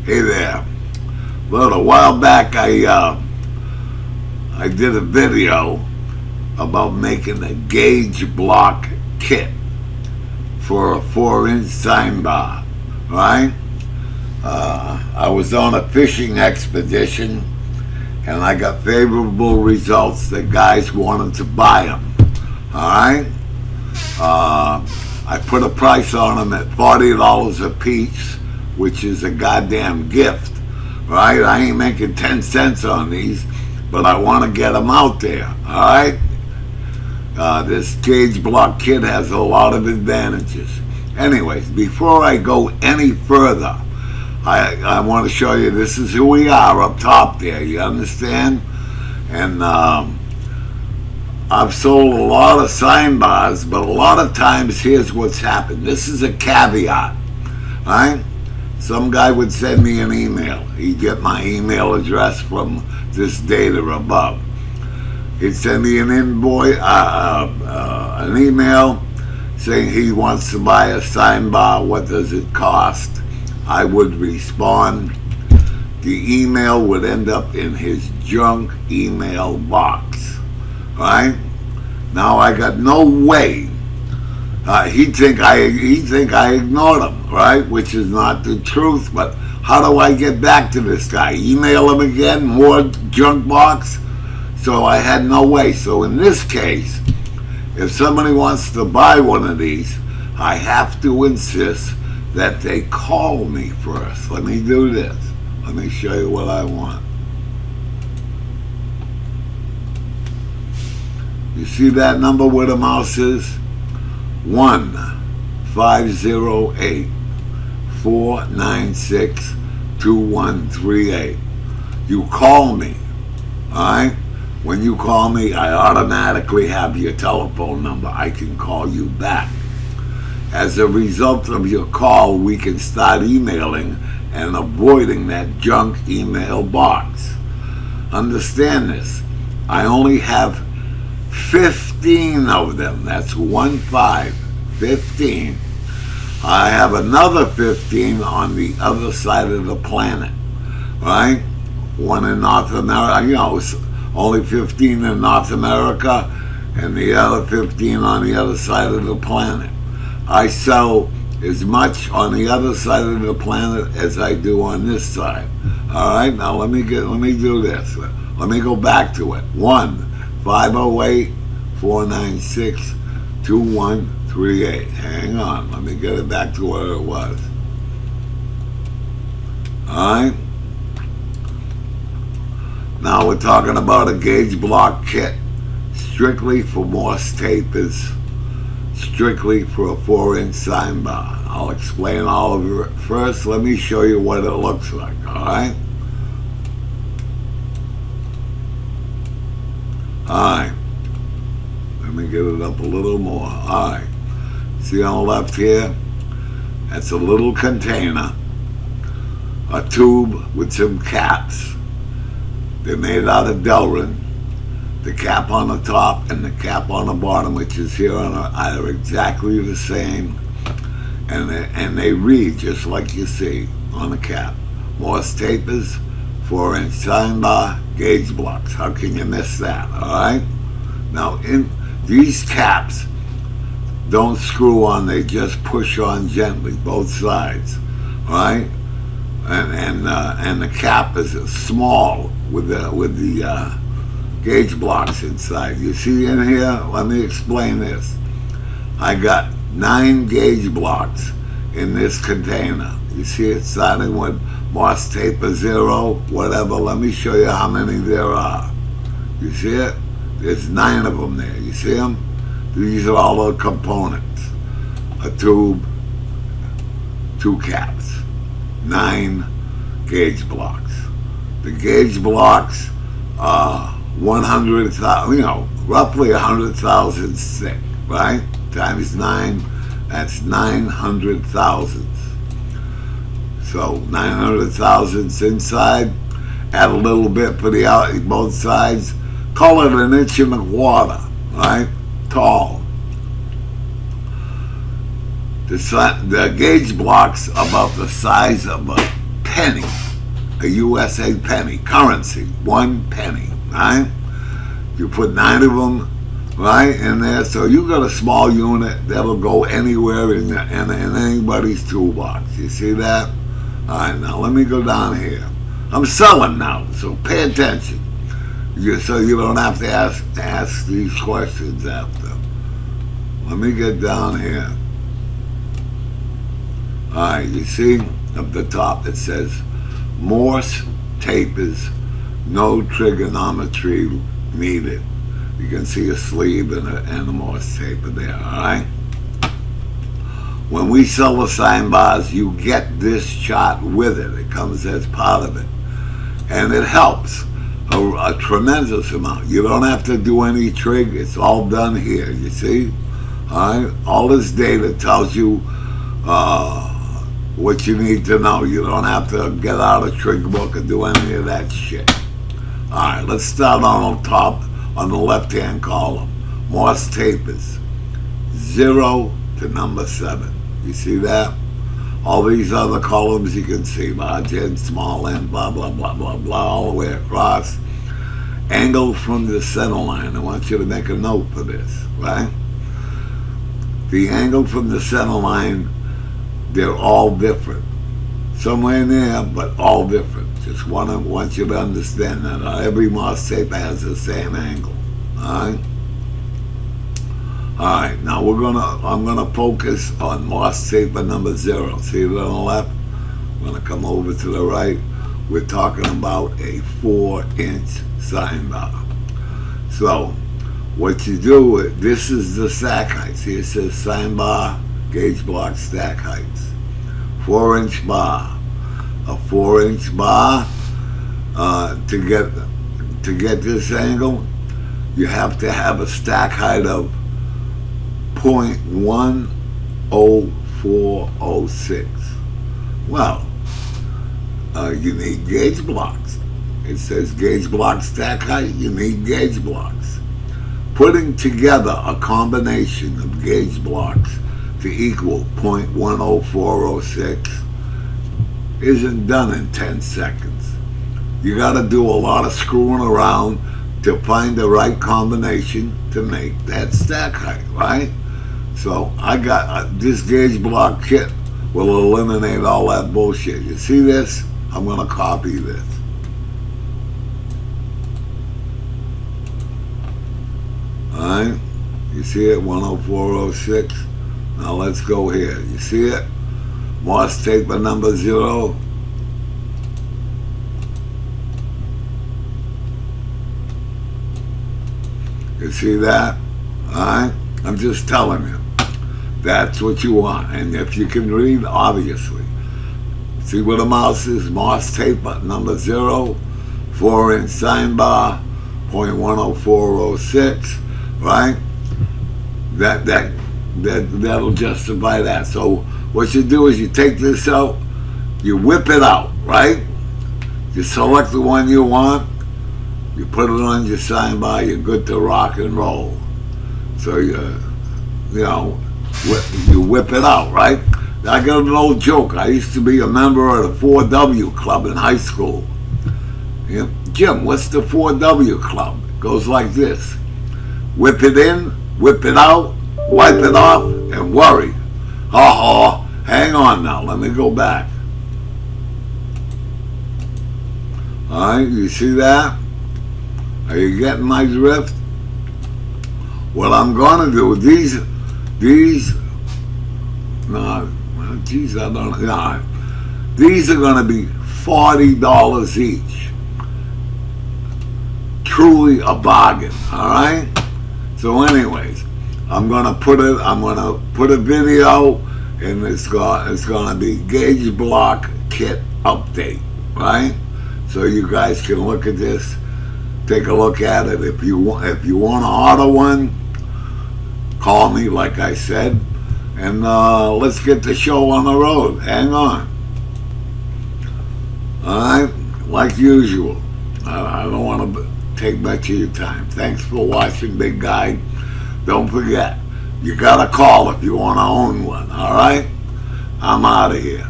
Hey there. Well, a while back I did a video about making a gauge block kit for a 4-inch sign bar, right? I was on a fishing expedition and I got favorable results that guys wanted to buy them, alright? I put a price on them at $40 a piece, which is a goddamn gift, right? I ain't making 10 cents on these, but I want to get them out there, alright? This gauge block kit has a lot of advantages. Anyways, before I go any further, I want to show you this is who we are up top there, you understand? And I've sold a lot of sign bars, but a lot of times here's what's happened. This is a caveat, right? Some guy would send me an email. He'd get my email address from this data above. He'd send me an invoice, an email saying he wants to buy a sign bar. What does it cost? I would respond. The email would end up in his junk email box, right? Now I got no way. He'd think I ignored him, right? Which is not the truth. But how do I get back to this guy? Email him again, more junk box. So I had no way. So in this case, if somebody wants to buy one of these, I have to insist that they call me first. Let me do this. Let me show you what I want. You see that number where the mouse is? 1-508-496-2138. You call me, alright? When you call me, I automatically have your telephone number. I can call you back. As a result of your call, we can start emailing and avoiding that junk email box. Understand this. I only have 15 of them. That's 15. I have another 15 on the other side of the planet, right? One in North America, it's only 15 in North America and the other 15 on the other side of the planet. I sell as much on the other side of the planet as I do on this side. All right, now let me do this. Let me go back to it. 1-508-496-2138. Hang on, let me get it back to where it was. All right. Now we're talking about a gauge block kit, strictly for Morse tapers, strictly for a 4-inch sign bar. I'll explain all of it. First, let me show you what it looks like, alright? Alright. Let me get it up a little more. Alright. See on the left here? That's a little container, a tube with some caps. They're made out of Delrin. The cap on the top and the cap on the bottom, which is here, are exactly the same, and they read just like you see on the cap. Morse tapers, 4-inch sign bar, gauge blocks. How can you miss that? All right. Now, in these caps don't screw on; they just push on gently, both sides. All right. And the cap is small with the gauge blocks inside. You see in here? Let me explain this. I got 9 gauge blocks in this container. You see it starting with Morse taper 0, whatever. Let me show you how many there are. You see it? There's 9 of them there. You see them? These are all the components. A tube, 2 caps, 9 gauge blocks. The gauge blocks are 100,000, roughly 100,000 thick, right? Times 9, that's 900,000. So 900,000 inside. Add a little bit for the out, both sides. Call it 1.25 inch, right? Tall. The gauge blocks about the size of a penny, a USA penny, currency, 1 penny, right? You put 9 of them, right, in there, so you got a small unit that'll go anywhere in anybody's toolbox. You see that? All right, now let me go down here. I'm selling now, so pay attention. So you don't have to ask these questions after. Let me get down here. All right, you see up the top it says Morse tapers, no trigonometry needed. You can see a sleeve and a Morse taper there, all right? When we sell the sign bars, you get this chart with it. It comes as part of it. And it helps a tremendous amount. You don't have to do any trig. It's all done here, you see? All right? All this data tells you what you need to know. You don't have to get out a trig book and do any of that shit. All right, let's start on top on the left-hand column. Morse tapers, 0 to number 7. You see that? All these other columns you can see, large end, small end, blah, blah, blah, blah, blah, all the way across. Angle from the center line. I want you to make a note for this, right? The angle from the center line, they're all different. Somewhere in there, but all different. Just want you to understand that every Morse taper has the same angle. All right. All right. Now I'm gonna focus on Morse taper number 0. See it on the left? I'm gonna come over to the right. We're talking about a 4-inch sign bar. So what you do, this is the stack height. See, it says sign bar, gauge block stack heights. 4-inch bar. A 4-inch bar, to get this angle, you have to have a stack height of 0.10406. Well, you need gauge blocks. It says gauge block stack height, you need gauge blocks. Putting together a combination of gauge blocks to equal 0.10406 isn't done in 10 seconds. You got to do a lot of screwing around to find the right combination to make that stack height, right? So I got this gauge block kit will eliminate all that bullshit. You see this? I'm going to copy this. All right? You see it? 10406. Now let's go here. You see it? Morse taper number 0. You see that? Alright? I'm just telling you. That's what you want. And if you can read, obviously. See what a mouse is? Morse taper number 0. 4-inch sign bar. 0.10406. Right? That'll justify that. So what you do is you take this out, you whip it out, right? You select the one you want, you put it on your sign bar, you're good to rock and roll. So you whip it out, right? I got an old joke. I used to be a member of the 4W club in high school. Yeah. Jim, what's the 4W club? It goes like this. Whip it in, whip it out, wipe it off, and worry. Hang on now, let me go back. Alright, you see that? Are you getting my drift? What I'm gonna do, these are gonna be $40 each. Truly a bargain, alright? So anyways, I'm gonna put a video, and it's gonna be gauge block kit update, right? So you guys can look at this, take a look at it. If you want to order one, call me, like I said, and let's get the show on the road. Hang on. All right, like usual. I don't want to take much of your time. Thanks for watching, big guy. Don't forget, you got to call if you want to own one, all right? I'm out of here.